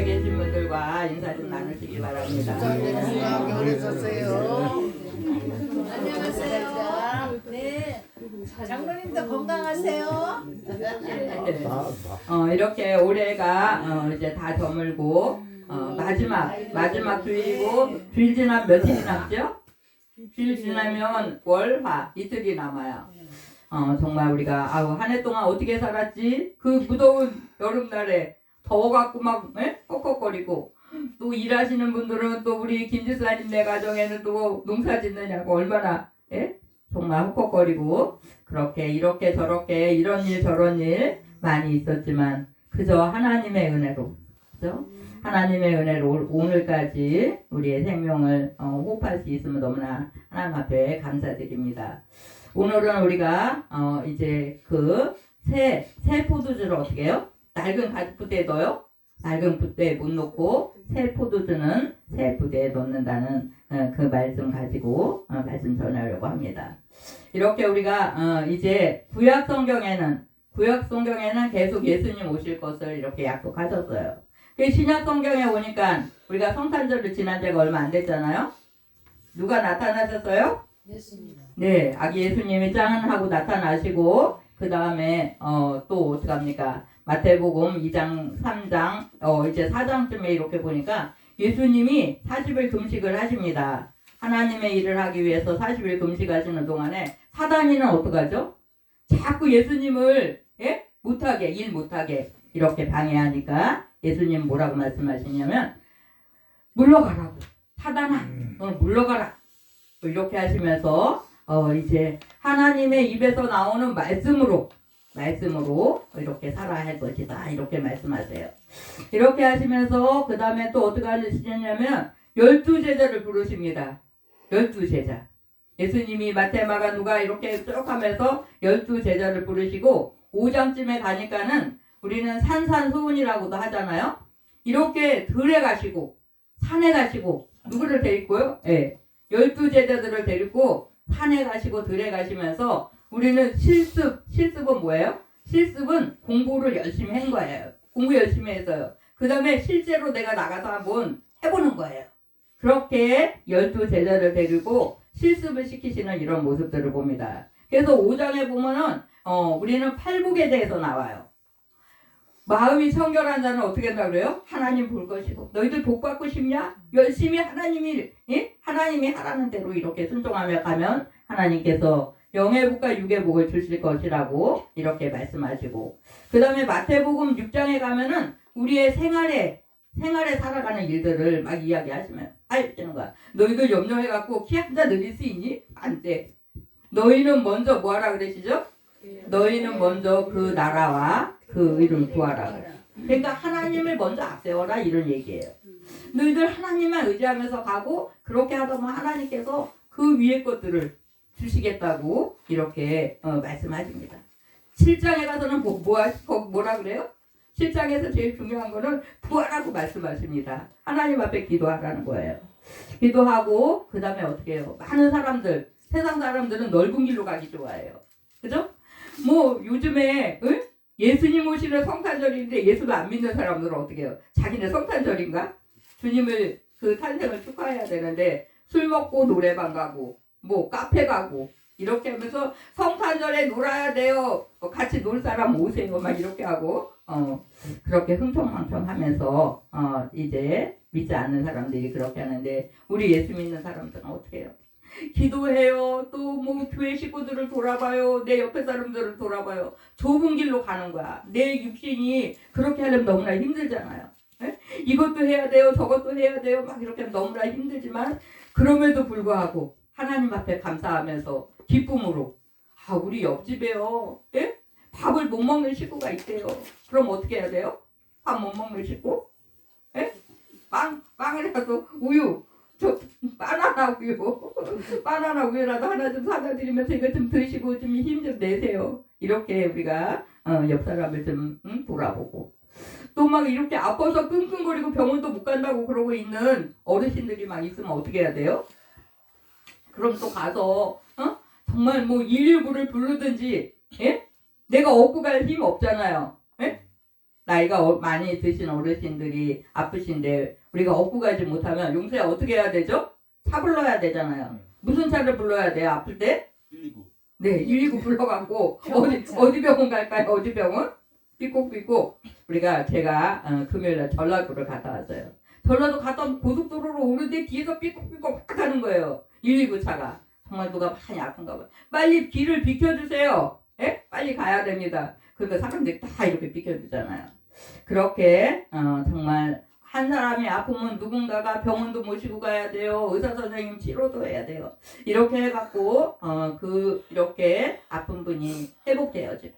계신 분들과 인사 좀 나누시기 바랍니다. 안녕하세요. 네. 장로님도 건강하세요. 이렇게 올해가 이제 다 저물고 마지막 주일이고 주일 지나면 며칠이 남죠? 주일 지나면 월화 이틀이 남아요. 정말 우리가 한 해 동안 어떻게 살았지? 그 무더운 여름날에 더워갖고 막 꺽꺽거리고 또 일하시는 분들은 또 우리 김지사님네 가정에는 또 농사 짓느냐고 얼마나 정말 헉헉거리고 그렇게 이렇게 저렇게 이런 일 저런 일 많이 있었지만 그저 하나님의 은혜로 그죠? 하나님의 은혜로 오늘까지 우리의 생명을 호흡할 수 있으면 너무나 하나님 앞에 감사드립니다. 오늘은 우리가 이제 그 새 포도주를 어떻게 해요? 낡은 가죽부대에 넣어요? 낡은 부대에 못 넣고 새 포도주는 새 부대에 넣는다는 그 말씀 가지고 말씀 전하려고 합니다. 이렇게 우리가 이제 구약 성경에는 계속 예수님 오실 것을 이렇게 약속하셨어요. 신약 성경에 오니까 우리가 성탄절을 지난 지가 얼마 안 됐잖아요. 누가 나타나셨어요? 예수님. 네, 아기 예수님이 짠 하고 나타나시고 그 다음에 또 어떡합니까? 마태복음 2장, 3장, 이제 4장쯤에 이렇게 보니까 예수님이 40일 금식을 하십니다. 하나님의 일을 하기 위해서 40일 금식하시는 동안에 사단이는 어떡하죠? 자꾸 예수님을 일 못하게 이렇게 방해하니까 예수님 뭐라고 말씀하시냐면 물러가라고. 사단아, 너는 물러가라. 이렇게 하시면서 이제 하나님의 입에서 나오는 말씀으로 이렇게 살아야 할 것이다. 이렇게 말씀하세요. 이렇게 하시면서 그 다음에 또 어떻게 하시냐면 12제자를 부르십니다. 12제자. 예수님이 마태, 마가, 누가 이렇게 쭉 하면서 12제자를 부르시고 5장쯤에 가니까는 우리는 산산수훈이라고도 하잖아요. 이렇게 들에 가시고 산에 가시고 누구를 데리고요? 12제자들을 데리고 산에 가시고 들에 가시면서 우리는 실습은 뭐예요? 실습은 공부를 열심히 한 거예요. 공부 열심히 해서요. 그 다음에 실제로 내가 나가서 한번 해보는 거예요. 그렇게 12제자를 데리고 실습을 시키시는 이런 모습들을 봅니다. 그래서 5장에 보면은 우리는 팔복에 대해서 나와요. 마음이 청결한 자는 어떻게 한다 그래요? 하나님 볼 것이고 너희들 복 받고 싶냐? 열심히 하나님이 하라는 대로 이렇게 순종하며 가면 하나님께서 영의 복과 육의 복을 주실 것이라고 이렇게 말씀하시고 그 다음에 마태복음 6장에 가면은 우리의 생활에 살아가는 일들을 막 이야기하시면 하시는 거야. 너희들 염려해갖고 키 한 자 늘릴 수 있니? 안 돼. 너희는 먼저 뭐하라 그러시죠? 너희는 먼저 그 나라와 그 의를 구하라. 그러니까 하나님을 먼저 앞세워라 이런 얘기예요. 너희들 하나님만 의지하면서 가고 그렇게 하다 보면 하나님께서 그 위의 것들을 주시겠다고 이렇게 말씀하십니다. 7장에 가서는 뭐라 그래요? 7장에서 제일 중요한 거는 구하라고 말씀하십니다. 하나님 앞에 기도하라는 거예요. 기도하고 그 다음에 어떻게 해요? 많은 사람들, 세상 사람들은 넓은 길로 가기 좋아해요. 그죠? 뭐 요즘에 예수님 오시는 성탄절인데 예수를 안 믿는 사람들은 어떻게 해요? 자기네 성탄절인가? 주님을 그 탄생을 축하해야 되는데 술 먹고 노래방 가고 뭐 카페 가고 이렇게 하면서 성탄절에 놀아야 돼요. 같이 놀 사람 오세요. 막 이렇게 하고 그렇게 흥청망청하면서 이제 믿지 않는 사람들이 그렇게 하는데 우리 예수 믿는 사람들은 어떻게 해요? 기도해요. 또 뭐 교회 식구들을 돌아봐요. 내 옆에 사람들을 돌아봐요. 좁은 길로 가는 거야. 내 육신이 그렇게 하려면 너무나 힘들잖아요. 이것도 해야 돼요. 저것도 해야 돼요. 막 이렇게 하면 너무나 힘들지만 그럼에도 불구하고 하나님 앞에 감사하면서 기쁨으로 우리 옆집에요. 밥을 못 먹는 식구가 있대요. 그럼 어떻게 해야 돼요? 밥 못 먹는 식구? 빵이라도 우유 바나나 우유라도 하나 좀 사다 드리면서 이거 좀 드시고 좀 힘 좀 내세요. 이렇게 우리가 옆 사람을 좀 돌아보고 또 막 이렇게 아파서 끙끙거리고 병원도 못 간다고 그러고 있는 어르신들이 막 있으면 어떻게 해야 돼요? 그럼 또 가서 정말 뭐 119를 부르든지 내가 업고 갈 힘 없잖아요. 나이가 많이 드신 어르신들이 아프신데 우리가 업고 가지 못하면 용서야 어떻게 해야 되죠? 차 불러야 되잖아요. 무슨 차를 불러야 돼요? 아플 때? 119. 네, 119 불러갖고 병원차. 어디 병원 갈까요? 어디 병원? 삐꼭삐꼭 제가 금요일날 전라도를 갔다 왔어요. 전라도 갔다 오면 고속도로로 오는데 뒤에서 삐꼭삐꼭 막 하는 거예요. 119 차가. 정말 누가 많이 아픈가 봐요. 빨리 길을 비켜주세요. 예? 빨리 가야 됩니다. 그러니까 사람들이 다 이렇게 비켜주잖아요. 그렇게 정말 한 사람이 아프면 누군가가 병원도 모시고 가야 돼요. 의사 선생님 치료도 해야 돼요. 이렇게 해갖고 이렇게 아픈 분이 회복되어지고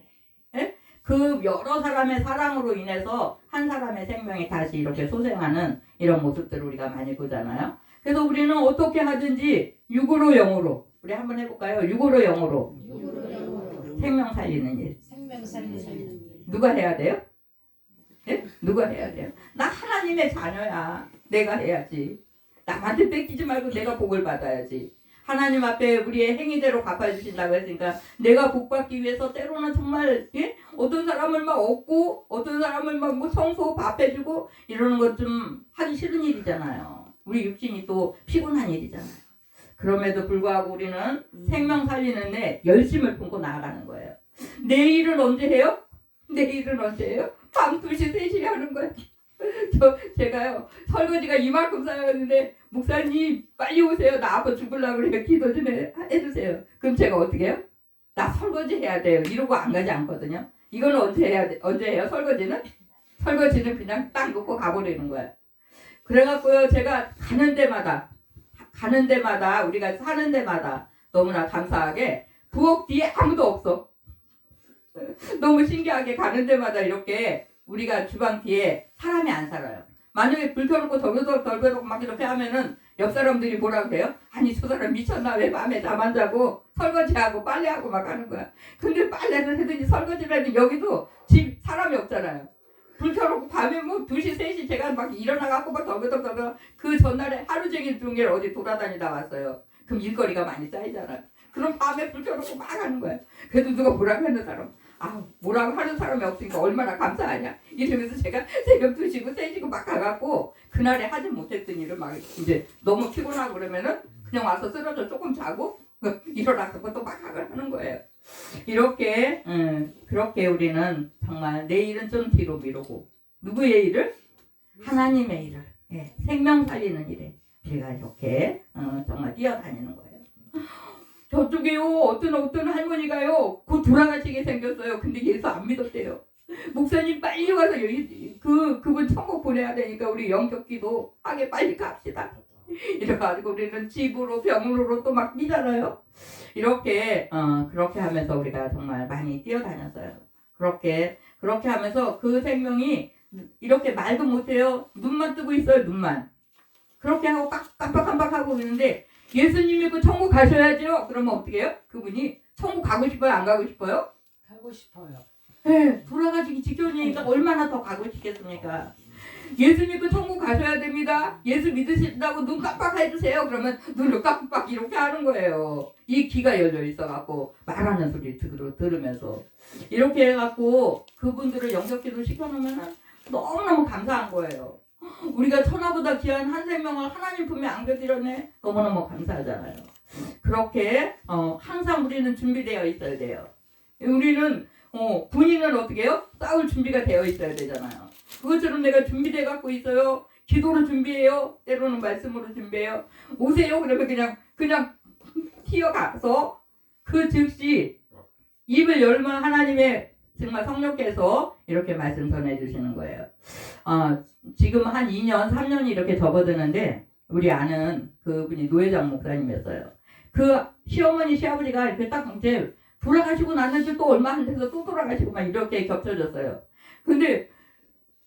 예? 그 여러 사람의 사랑으로 인해서 한 사람의 생명이 다시 이렇게 소생하는 이런 모습들을 우리가 많이 보잖아요. 그래서 우리는 어떻게 하든지 6으로 0으로 우리 한번 해볼까요? 6으로 0으로 생명 살리는 일. 생명 살리는 누가 해야 돼요? 예? 누가 해야 돼요? 나 하나님의 자녀야. 내가 해야지. 남한테 뺏기지 말고 내가 복을 받아야지. 하나님 앞에 우리의 행위대로 갚아주신다고 했으니까 내가 복 받기 위해서 때로는 정말 예? 어떤 사람을 막 얻고 어떤 사람을 막 뭐 청소 밥 해주고 이러는 것 좀 하기 싫은 일이잖아요. 우리 육신이 또 피곤한 일이잖아요. 그럼에도 불구하고 우리는 생명 살리는 데 열심을 품고 나아가는 거예요. 내일은 언제 해요? 내일은 언제 해요? 밤 2시, 3시에 하는 거예요. 제가요, 설거지가 이만큼 쌓였는데, 목사님, 빨리 오세요. 나 아파 죽으려고 그래요. 기도 좀 해주세요. 그럼 제가 어떻게 해요? 나 설거지 해야 돼요. 이러고 안 가지 않거든요. 이거는 언제 해요? 설거지는? 설거지는 그냥 딱 놓고 가버리는 거예요. 그래갖고요, 제가 가는 데마다, 우리가 사는 데마다 너무나 감사하게 부엌 뒤에 아무도 없어. 너무 신기하게 가는 데마다 이렇게 우리가 주방 뒤에 사람이 안 살아요. 만약에 불 켜놓고 덜그덕 막 이렇게 하면은 옆 사람들이 뭐라고 해요? 아니 저 사람 미쳤나 왜 밤에 잠 안 자고 설거지하고 빨래하고 막 하는 거야. 근데 빨래를 하든지 설거지를 하든지 여기도 집 사람이 없잖아요. 불 켜놓고 밤에 뭐 2시 3시 제가 막 일어나갖고 막 덜그덕 그 전날에 하루 종일 중에 어디 돌아다니다 왔어요. 그럼 일거리가 많이 쌓이잖아요. 그럼 밤에 불 켜놓고 막 하는 거예요. 그래도 누가 뭐라고 하는 사람 뭐라고 하는 사람이 없으니까 얼마나 감사하냐 이러면서 제가 새벽 2시고 3시고 막 가갖고 그날에 하지 못했던 일을 막 이제 너무 피곤하고 그러면은 그냥 와서 쓰러져 조금 자고 일어나서 또 막 하는 거예요. 이렇게 그렇게 우리는 정말 내일은 좀 뒤로 미루고 누구의 일을? 하나님의 일을 예, 생명 살리는 일에 우리가 이렇게 정말 뛰어다니는 거예요. 저쪽에요 어떤 할머니가요 곧 돌아가시게 생겼어요. 근데 예수 안 믿었대요. 목사님 빨리 와서 그분 천국 보내야 되니까 우리 영격기도 하게 빨리 갑시다. 이래가지고 우리는 집으로 병으로 또 막 뛰잖아요. 이렇게 그렇게 하면서 우리가 정말 많이 뛰어다녔어요. 그렇게 하면서 그 생명이 이렇게 말도 못해요. 눈만 뜨고 있어요. 눈만. 그렇게 하고 깜빡하고 있는데 예수님이 그 천국 가셔야죠. 그러면 어떻게 해요? 그분이 천국 가고 싶어요? 안 가고 싶어요? 가고 싶어요. 네, 돌아가시기 직전이니까 얼마나 더 가고 싶겠습니까? 예수 믿고 천국 가셔야 됩니다. 예수 믿으신다고 눈 깜빡해주세요. 그러면 눈을 깜빡 이렇게 하는 거예요. 이 귀가 열려 있어갖고 말하는 소리 들으면서 이렇게 해갖고 그분들을 영접기도 시켜놓으면 너무너무 감사한 거예요. 우리가 천하보다 귀한 한 생명을 하나님 품에 안겨드렸네. 너무너무 감사하잖아요. 그렇게 항상 우리는 준비되어 있어야 돼요. 우리는 군인은 어떻게 해요? 싸울 준비가 되어 있어야 되잖아요. 그것처럼 내가 준비돼 갖고 있어요. 기도로 준비해요. 때로는 말씀으로 준비해요. 오세요. 그러면 그냥 튀어가서 그 즉시 입을 열면 하나님의 정말 성령께서 이렇게 말씀 전해주시는 거예요. 지금 한 2년, 3년이 이렇게 접어드는데 우리 아는 그분이 노회장 목사님이었어요. 그 시어머니, 시아버지가 이렇게 딱 이제 돌아가시고 났는데 또 얼마 안 돼서 또 돌아가시고 막 이렇게 겹쳐졌어요. 근데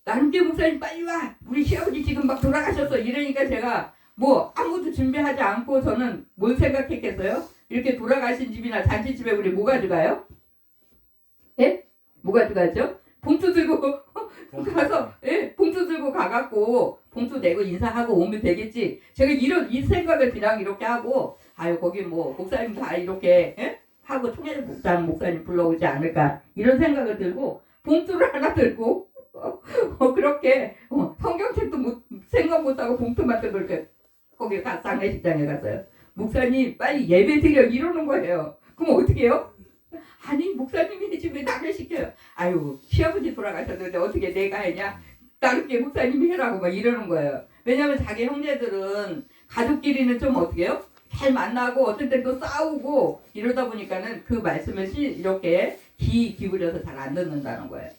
나름대 목사님 빨리 와! 우리 시아버지 지금 막 돌아가셨어. 이러니까 제가 뭐 아무것도 준비하지 않고 저는 뭘 생각했겠어요? 이렇게 돌아가신 집이나 잔치집에 우리 뭐 가져가요? 예? 뭐 가져가죠? 봉투 들고 가서 봉투 들고 가갖고 봉투 내고 인사하고 오면 되겠지. 제가 이 생각을 그냥 이렇게 하고 거기 뭐 목사님 다 이렇게 하고 총회장 목사님 불러오지 않을까 이런 생각을 들고 봉투를 하나 들고 그렇게 성경책도 생각 못하고 봉투만 들고 이렇게 거기 장례식장에 갔어요. 목사님 빨리 예배 드려 이러는 거예요. 그럼 어떻게 해요? 아니 목사님이 집에 나를 시켜요. 아유 시아버지 돌아가셨는데 어떻게 내가 했냐? 다르게 목사님이 해라고 막 이러는 거예요. 왜냐하면 자기 형제들은 가족끼리는 좀 어떻게 해요? 잘 만나고 어떤 때또 싸우고 이러다 보니까는 그 말씀을 이렇게 귀 기울여서 잘 안 듣는다는 거예요.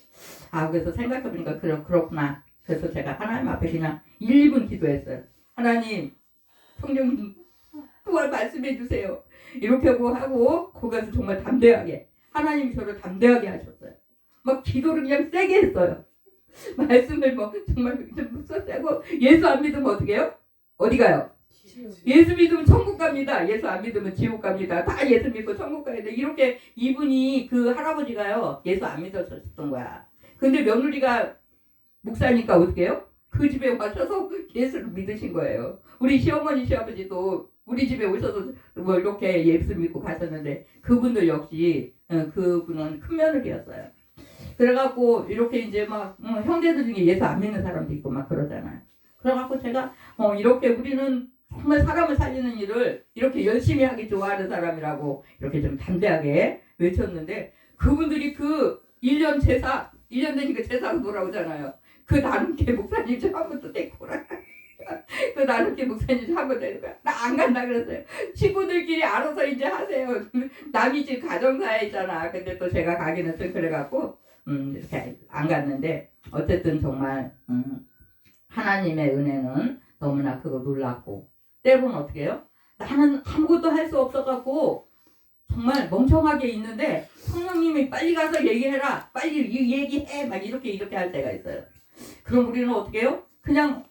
아 그래서 생각해보니까 그렇구나. 그래서 제가 하나님 앞에 그냥 1분 기도했어요. 하나님 성령 그걸 말씀해 주세요. 이렇게 하고 거기서 정말 담대하게 하나님이 저를 담대하게 하셨어요. 막 기도를 그냥 세게 했어요. 말씀을 뭐 정말 좀 세고 예수 안 믿으면 어떻게 해요? 어디 가요? 예수 믿으면 천국 갑니다. 예수 안 믿으면 지옥 갑니다. 다 예수 믿고 천국 가야 돼. 이렇게 이분이 그 할아버지가요. 예수 안 믿으셨던 거야. 근데 며느리가 목사니까 어떻게 해요? 그 집에 와셔서 예수를 믿으신 거예요. 우리 시어머니 시아버지도 우리 집에 오셔서 뭐 이렇게 예수 믿고 가셨는데 그분들 역시 그분은 큰 며느리였어요. 그래갖고 이렇게 이제 막 형제들 중에 예수 안 믿는 사람도 있고 막 그러잖아요. 그래갖고 제가 이렇게 우리는 정말 사람을 살리는 일을 이렇게 열심히 하기 좋아하는 사람이라고 이렇게 좀 담대하게 외쳤는데 그분들이 그 1년 되니까 제사로 돌아오잖아요. 그 나눔께 목사님 좀 한번 또 데리고 오라. 그 나눔께 목사님 좀 한번 데리고 오라. 나 안 간다 그랬어요. 친구들끼리 알아서 이제 하세요. 남이 지금 가정사회잖아. 근데 또 제가 가기는 좀 그래갖고 이렇게 안 갔는데 어쨌든 정말 하나님의 은혜는 너무나 그거 놀랐고 때로는 어떻게 해요? 나는 아무것도 할 수 없어갖고 정말 멍청하게 있는데 성령님이 빨리 가서 얘기해라 빨리 얘기해 막 이렇게 할 때가 있어요. 그럼 우리는 어떻게 해요? 그냥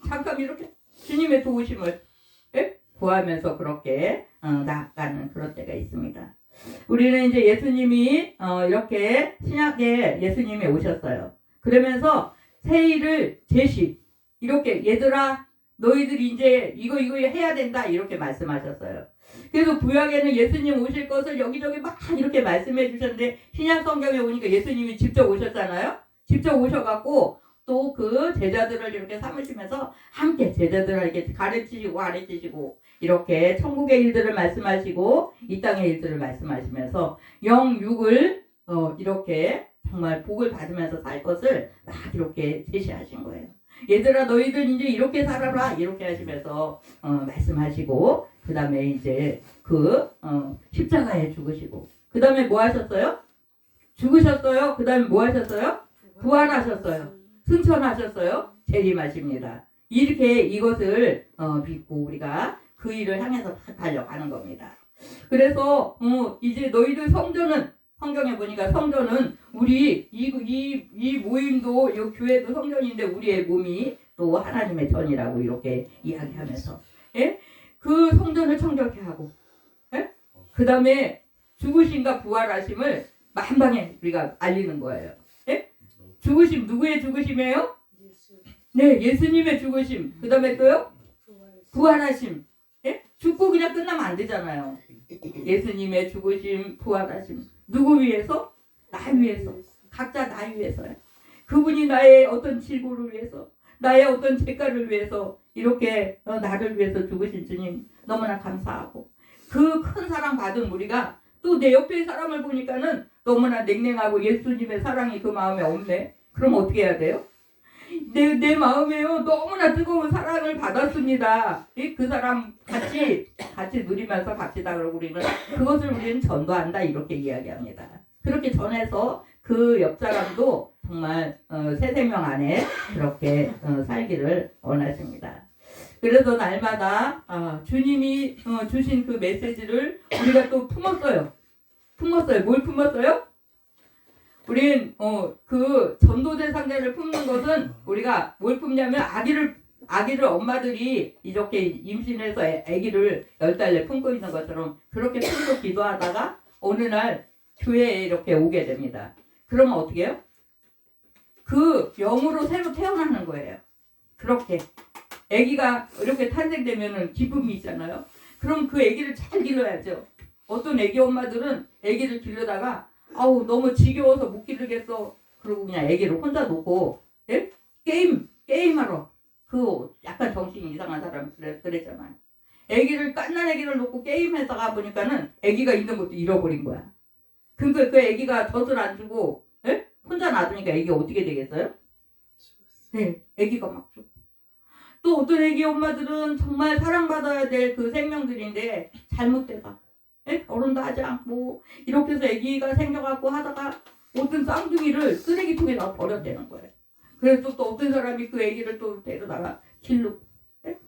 잠깐 이렇게 주님의 도우심을 구하면서 그렇게 나아가는 그런 때가 있습니다. 우리는 이제 예수님이 이렇게 신약에 예수님이 오셨어요. 그러면서 새 일을 이렇게 얘들아 너희들이 이제 이거 해야 된다 이렇게 말씀하셨어요. 그래서 구약에는 예수님 오실 것을 여기저기 막 이렇게 말씀해 주셨는데 신약 성경에 오니까 예수님이 직접 오셨잖아요. 직접 오셔갖고 또 그 제자들을 이렇게 삼으시면서 함께 제자들에게 가르치시고 이렇게 천국의 일들을 말씀하시고 이 땅의 일들을 말씀하시면서 영육을 이렇게 정말 복을 받으면서 살 것을 막 이렇게 제시하신 거예요. 얘들아 너희들 이제 이렇게 살아라 이렇게 하시면서 말씀하시고 그 다음에 이제 십자가에 죽으시고 그 다음에 뭐 하셨어요? 죽으셨어요. 그 다음에 뭐 하셨어요? 부활하셨어요. 승천하셨어요. 재림하십니다. 이렇게 이것을 믿고 우리가 그 일을 향해서 달려가는 겁니다. 그래서 이제 너희들 성경에 보니까 성전은 우리 이 모임도 이 교회도 성전인데 우리의 몸이 또 하나님의 전이라고 이렇게 이야기하면서 그 성전을 청결케 하고 그 다음에 죽으심과 부활하심을 만방에 우리가 알리는 거예요. 죽으심 누구의 죽으심이에요? 네, 예수님의 죽으심. 그 다음에 또요? 부활하심. 죽고 그냥 끝나면 안 되잖아요. 예수님의 죽으심, 부활하심. 누구 위해서? 나 위해서. 각자 나 위해서요. 그분이 나의 어떤 질고를 위해서, 나의 어떤 죄가를 위해서 이렇게 나를 위해서 죽으신 주님 너무나 감사하고 그 큰 사랑 받은 우리가 또 내 옆에 사람을 보니까는 너무나 냉랭하고 예수님의 사랑이 그 마음에 없네. 그럼 어떻게 해야 돼요? 내 마음에요 너무나 뜨거운 사랑을 받았습니다. 그 사람 같이 누리면서 갑시다. 그러고 우리는 전도한다 이렇게 이야기합니다. 그렇게 전해서 그 옆 사람도 정말 새 생명 안에 그렇게 살기를 원하십니다. 그래서 날마다 주님이 주신 그 메시지를 우리가 또 품었어요. 뭘 품었어요? 우린 그 전도제 상자를 품는 것은 우리가 뭘 품냐면 아기를 엄마들이 이렇게 임신해서 아기를 10달 품고 있는 것처럼 그렇게 품고 기도하다가 어느 날 교회에 이렇게 오게 됩니다. 그러면 어떻게 해요? 그 영으로 새로 태어나는 거예요. 그렇게 아기가 이렇게 탄생되면은 기쁨이 있잖아요. 그럼 그 아기를 잘 길러야죠. 어떤 아기 엄마들은 아기를 기르다가 아우 너무 지겨워서 못 기르겠어. 그리고 그냥 아기를 혼자 놓고 예? 게임하러 그 약간 정신이 이상한 사람 그랬잖아요. 아기를 갓난 아기를 놓고 게임하다가 보니까는 아기가 있는 것도 잃어버린 거야. 그러니까 그 아기가 젖을 안 주고 예? 혼자 놔두니까 아기가 어떻게 되겠어요? 네, 아기가 막 죽고. 또 어떤 아기 엄마들은 정말 사랑받아야 될 그 생명들인데 잘못돼가 예? 결혼도 하지 않고 이렇게 해서 아기가 생겨갖고 하다가 어떤 쌍둥이를 쓰레기통에다 버렸다는 거예요. 그래서 또 어떤 사람이 그 아기를 또 데려다가 길로 예?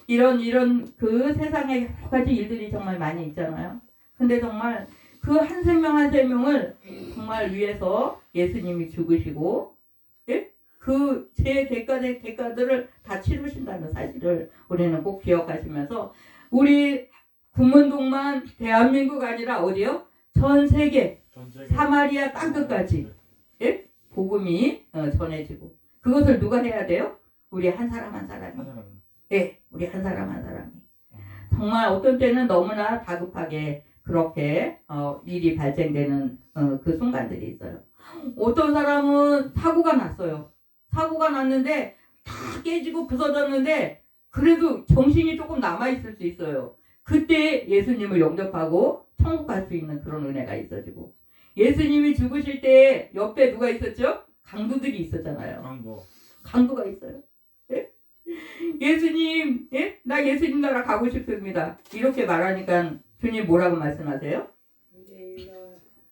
이런 그 세상에 여러 가지 일들이 정말 많이 있잖아요. 근데 정말 그 한 생명 한 생명을 정말 위해서 예수님이 죽으시고 예? 그 제 대가들을 다 치르신다는 사실을 우리는 꼭 기억하시면서 우리 금문동만 대한민국 아니라 어디요? 전 세계 사마리아 땅끝까지 예? 복음이 전해지고 그것을 누가 해야 돼요? 우리 한 사람 한 사람이 예, 우리 한 사람 한 사람이 정말 어떤 때는 너무나 다급하게 그렇게 일이 발생되는 그 순간들이 있어요. 어떤 사람은 사고가 났어요. 사고가 났는데 다 깨지고 부서졌는데 그래도 정신이 조금 남아있을 수 있어요. 그때 예수님을 영접하고 천국 갈 수 있는 그런 은혜가 있어지고 예수님이 죽으실 때 옆에 누가 있었죠? 강도들이 있었잖아요. 강도가 있어요. 예? 예수님, 예? 나 예수님 나라 가고 싶습니다. 이렇게 말하니까 주님 뭐라고 말씀하세요?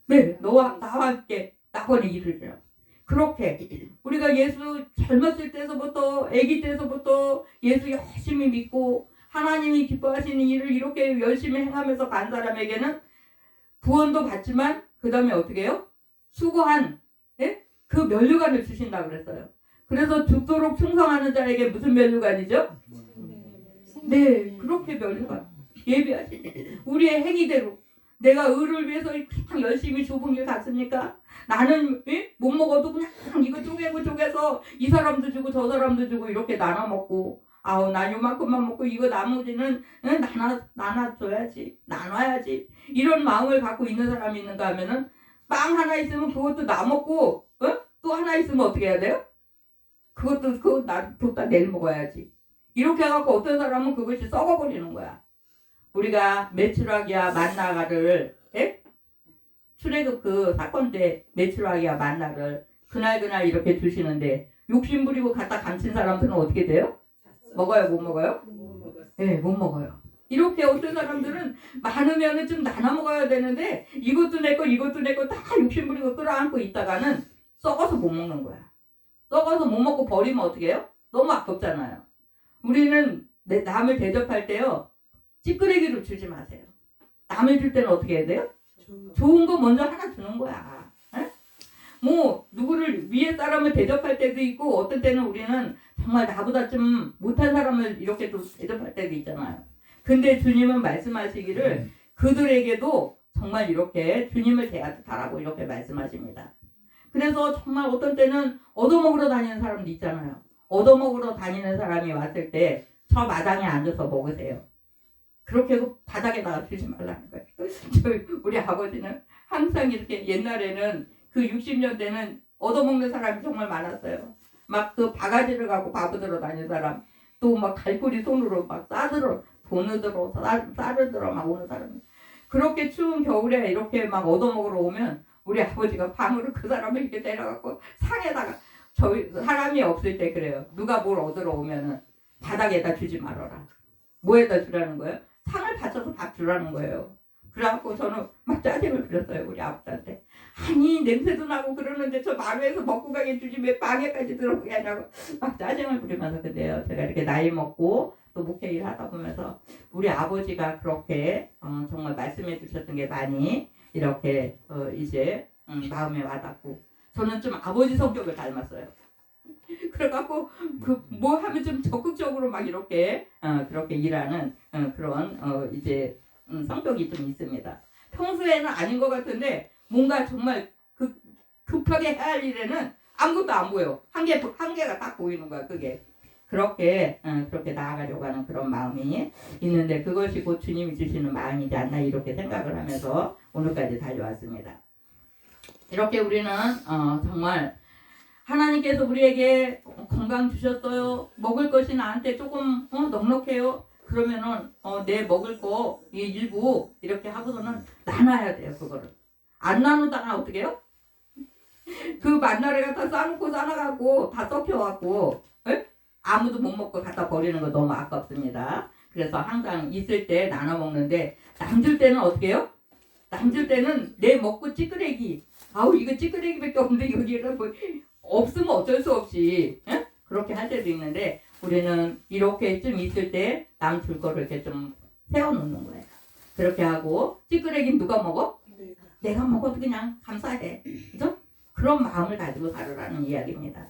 네, 나와 함께 낙원에 이르리라. 그렇게 우리가 예수 젊었을 때서부터 아기 때서부터 예수 열심히 믿고 하나님이 기뻐하시는 일을 이렇게 열심히 행하면서 간 사람에게는 구원도 받지만 그 다음에 어떻게 해요? 수고한 예? 그 면류관을 주신다고 그랬어요. 그래서 죽도록 충성하는 자에게 무슨 면류관이죠? 네, 그렇게 면류관 예비하시네. 우리의 행위대로 내가 의를 위해서 그냥 열심히 좁은 길 갔습니까? 나는 예? 못 먹어도 그냥 이거 쪼개서 이 사람도 주고 저 사람도 주고 이렇게 나눠 먹고 아우 나 요만큼만 먹고 이거 나머지는 나눠줘야지 나눠야지 이런 마음을 갖고 있는 사람이 있는가 하면은 빵 하나 있으면 그것도 나 먹고 또 하나 있으면 어떻게 해야 돼요? 그것도 나 내일 먹어야지 이렇게 해갖고 어떤 사람은 그것이 썩어버리는 거야. 우리가 메추라기와 만나를 예? 출애굽 그 사건 때 메추라기와 만나를 그날 이렇게 주시는데 욕심 부리고 갖다 감춘 사람들은 어떻게 돼요? 먹어요 못 먹어요? 네, 못 먹어요. 이렇게 어떤 사람들은 많으면은 좀 나눠 먹어야 되는데 이것도 내 거 다 욕심 부리고 끌어안고 있다가는 썩어서 못 먹는 거야. 썩어서 못 먹고 버리면 어떻게 해요? 너무 아깝잖아요. 우리는 남을 대접할 때요. 찌끄레기로 주지 마세요. 남을 줄 때는 어떻게 해야 돼요? 좋은 거 먼저 하나 주는 거야. 에? 뭐 누구를 위에 사람을 대접할 때도 있고 어떤 때는 우리는 정말 나보다 좀 못한 사람을 이렇게 또 대접할 때도 있잖아요. 근데 주님은 말씀하시기를 그들에게도 정말 이렇게 주님을 대하듯 하라고 이렇게 말씀하십니다. 그래서 정말 어떤 때는 얻어먹으러 다니는 사람도 있잖아요. 얻어먹으러 다니는 사람이 왔을 때 저 마당에 앉아서 먹으세요. 그렇게 바닥에다가 주지 말라는 거예요. 우리 아버지는 항상 이렇게 옛날에는 그 60년대는 얻어먹는 사람이 정말 많았어요. 막 그 바가지를 갖고 밥으들어 다니는 사람, 또 막 갈고리 손으로 막 싸들어, 돈으들어, 싸르들어 막 오는 사람. 그렇게 추운 겨울에 이렇게 막 얻어먹으러 오면 우리 아버지가 방으로 그 사람을 이렇게 데려갖고 상에다가 저희 사람이 없을 때 그래요. 누가 뭘 얻으러 오면은 바닥에다 주지 말아라. 뭐에다 주라는 거예요? 상을 받쳐서 밥 주라는 거예요. 그래갖고 저는 막 짜증을 부렸어요. 우리 아버지한테. 아니 냄새도 나고 그러는데 저 마루에서 먹고 가게 주지 왜 방에까지 들어오게 하냐고 막 짜증을 부리면서. 근데요 제가 이렇게 나이 먹고 또 목회 일 하다 보면서 우리 아버지가 그렇게 정말 말씀해 주셨던 게 많이 이렇게 이제 마음에 와닿고 저는 좀 아버지 성격을 닮았어요. 그래갖고 그 뭐 하면 좀 적극적으로 막 이렇게 그렇게 일하는 그런 이제 성격이 좀 있습니다. 평소에는 아닌 것 같은데 뭔가 정말 급하게 해야 할 일에는 아무것도 안 보여. 한계가 딱 보이는 거야. 그게 그렇게 나아가려고 하는 그런 마음이 있는데 그것이 곧 주님이 주시는 마음이지 않나 이렇게 생각을 하면서 오늘까지 달려왔습니다. 이렇게 우리는 정말 하나님께서 우리에게 건강 주셨어요. 먹을 것이 나한테 조금 넉넉해요. 그러면은 내 먹을 거 이 일부 이렇게 하고서는 나눠야 돼요. 그거를 안 나누다가 어떻게 해요? 그 만나래 갖다 싸놓고 싸놔갖고 다 썩혀갖고 아무도 못 먹고 갖다 버리는 거 너무 아깝습니다. 그래서 항상 있을 때 나눠 먹는데 남줄 때는 어떻게 해요? 남줄 때는 내 먹고 찌끄레기 아우 이거 찌끄레기밖에 없는데 여기에는 뭐 없으면 어쩔 수 없이 그렇게 할 때도 있는데 우리는 이렇게 좀 있을 때 남 줄 거를 이렇게 좀 세워놓는 거예요. 그렇게 하고 찌끄레기는 누가 먹어? 내가 먹어도 그냥 감사해. 그죠? 그런 마음을 가지고 살으라는 이야기입니다.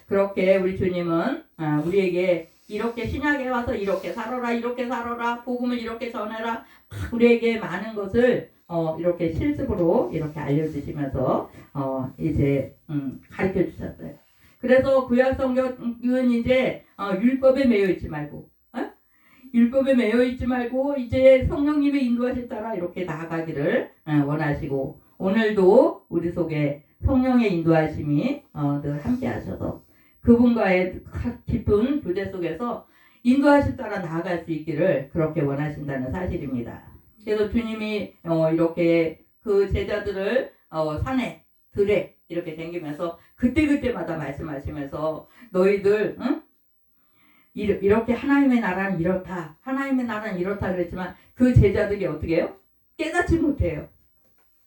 그렇게 우리 주님은 우리에게 이렇게 신약에 와서 이렇게 살아라 복음을 이렇게 전해라 우리에게 많은 것을 이렇게 실습으로 이렇게 알려주시면서 이제 가르쳐 주셨어요. 그래서 구약 성경은 이제 율법에 매여 있지 말고 율법에 매여 있지 말고 이제 성령님의 인도하실 따라 이렇게 나아가기를 원하시고 오늘도 우리 속에 성령의 인도하심이 늘 함께 하셔서 그분과의 깊은 교제 속에서 인도하실 따라 나아갈 수 있기를 그렇게 원하신다는 사실입니다. 그래서 주님이 이렇게 그 제자들을 산에 들에 이렇게 댕기면서 그때그때마다 말씀하시면서 너희들 이렇게 하나님의 나라는 이렇다 하나님의 나라는 이렇다 그랬지만 그 제자들이 어떻게 해요? 깨닫지 못해요.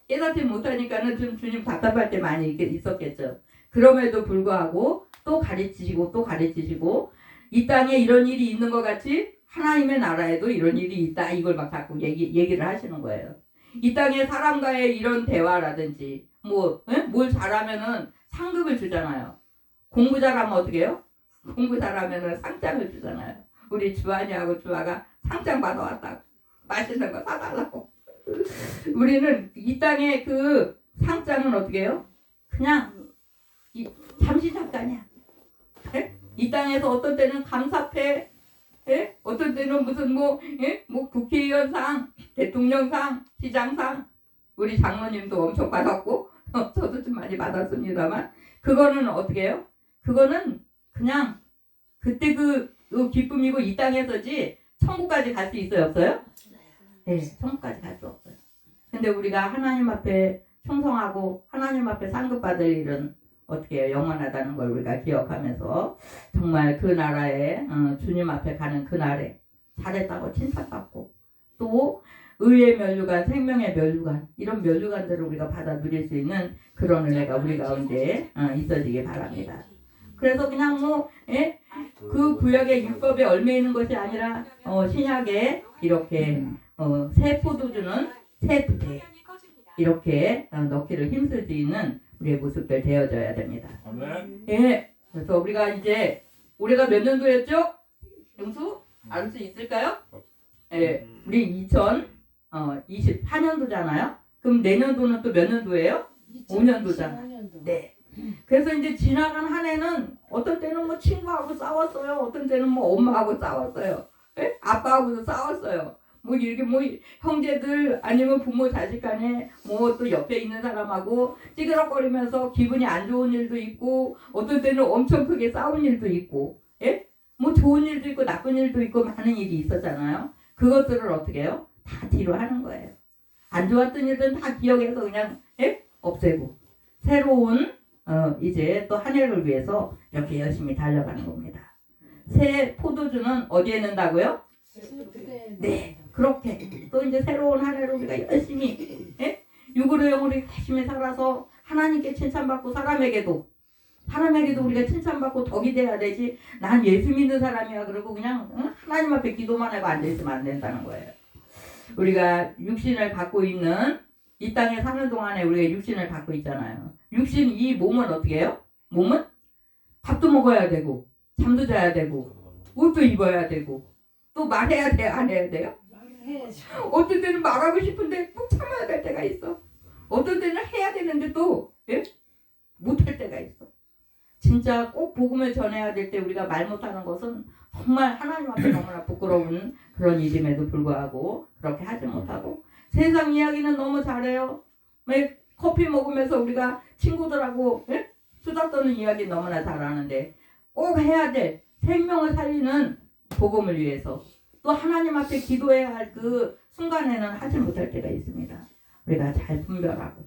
깨닫지 못하니까는 좀 주님 답답할 때 많이 있었겠죠. 그럼에도 불구하고 또 가르치시고 이 땅에 이런 일이 있는 것 같이 하나님의 나라에도 이런 일이 있다 이걸 막 자꾸 얘기를 하시는 거예요. 이 땅에 사람과의 이런 대화라든지 뭘 잘하면은 상급을 주잖아요. 공부 잘하면 어떻게 해요? 공부 잘하면은 상장을 주잖아요. 우리 주한이하고 주아가 상장 받아왔다고 맛있는 거 사달라고. 우리는 이 땅의 그 상장은 어떻게 해요? 그냥 잠시 잠깐이야. 이 땅에서 어떤 때는 감사패, 어떤 때는 무슨 뭐 국회의원상, 대통령상, 시장상, 우리 장로님도 엄청 받았고, 저도 좀 많이 받았습니다만, 그거는 어떻게 해요? 그거는 그냥 그때 그 기쁨이고 이 땅에서지 천국까지 갈 수 있어요, 없어요? 네, 천국까지 갈 수 없어요. 근데 우리가 하나님 앞에 충성하고 하나님 앞에 상급받을 일은 어떻게 해요? 영원하다는 걸 우리가 기억하면서 정말 그 나라에 주님 앞에 가는 그날에 잘했다고 칭찬받고 또 의의 면류관, 생명의 면류관 이런 면류관들을 우리가 받아 누릴 수 있는 그런 은혜가 우리 가운데 있어지기 바랍니다. 그래서 그냥 그 구약의 율법에 얽매 있는 것이 아니라 신약에 이렇게 새 포도주는 새 두개 이렇게 넣기를 힘쓸 수 있는 우리의 모습들 되어져야 됩니다. 예. 그래서 우리가 이제 올해가 몇 년도였죠? 영수? 알 수 있을까요? 예. 우리 2024년도잖아요. 그럼 내년도는 또 몇 년도예요? 5년도잖아. 네. 그래서 이제 지나간 한 해는 어떤 때는 뭐 친구하고 싸웠어요. 어떤 때는 뭐 엄마하고 싸웠어요. 예? 아빠하고도 싸웠어요. 뭐 이렇게 뭐 형제들 아니면 부모 자식 간에 뭐 또 옆에 있는 사람하고 찌그럭거리면서 기분이 안 좋은 일도 있고 어떤 때는 엄청 크게 싸운 일도 있고 예? 뭐 좋은 일도 있고 나쁜 일도 있고 많은 일이 있었잖아요. 그것들을 어떻게 해요? 다 뒤로 하는 거예요. 안 좋았던 일은 다 기억해서 그냥 없애고 새로운 이제 또 한 해를 위해서 이렇게 열심히 달려가는 겁니다. 새 포도주는 어디에 넣는다고요? 네, 그렇게 또 이제 새로운 한 해를 우리가 열심히 육으로 영으로 열심히 살아서 하나님께 칭찬받고 사람에게도 우리가 칭찬받고 덕이 돼야 되지. 난 예수 믿는 사람이야 그러고 그냥 하나님 앞에 기도만 하고 앉아있으면 안 된다는 거예요. 우리가 육신을 갖고 있는 이 땅에 사는 동안에 우리가 육신을 갖고 있잖아요. 육신 이 몸은 어떻게 해요? 몸은 밥도 먹어야 되고 잠도 자야 되고 옷도 입어야 되고 또 말해야 돼요? 안 해야 돼요? 어떤 때는 말하고 싶은데 꼭 참아야 될 때가 있어. 어떤 때는 해야 되는데 또 못할 때가 있어. 진짜 꼭 복음을 전해야 될 때 우리가 말 못하는 것은 정말 하나님 앞에 너무나 부끄러운 그런 일임에도 불구하고 그렇게 하지 못하고 세상 이야기는 너무 잘해요. 커피 먹으면서 우리가 친구들하고 수다 떠는 이야기 너무나 잘하는데 꼭 해야 될 생명을 살리는 복음을 위해서 또 하나님 앞에 기도해야 할 그 순간에는 하지 못할 때가 있습니다. 우리가 잘 분별하고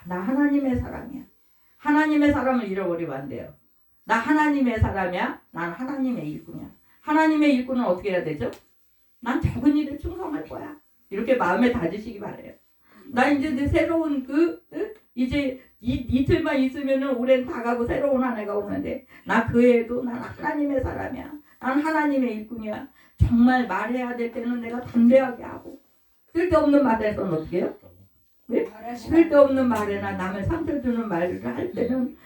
나 하나님의 사람이야. 하나님의 사람을 잃어버리면 안 돼요. 나 하나님의 사람이야. 난 하나님의 일꾼이야. 하나님의 일꾼은 어떻게 해야 되죠? 난 적은 일에 충성할 거야. 이렇게 마음에 다지시기 바래요. 나 이제 내 새로운 이제 이틀만 있으면은 올해는 다 가고 새로운 한 해가 오는데 나 그 해에도 난 하나님의 사람이야. 난 하나님의 일꾼이야. 정말 말해야 될 때는 내가 담대하게 하고 쓸데없는 말에서는 어떻게 해요? 네? 쓸데없는 말이나 남을 상처 주는 말을 할 때는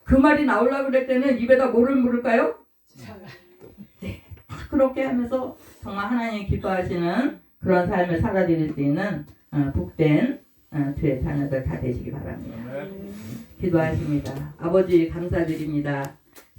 그 말이 나오려고 그럴 때는 입에다 뭐를 물을까요? 네, 다 그렇게 하면서 정말 하나님이 기뻐하시는 그런 삶을 살아드릴 수 있는 복된 주의 자녀들 다 되시기 바랍니다. 기도하십니다. 아버지 감사드립니다.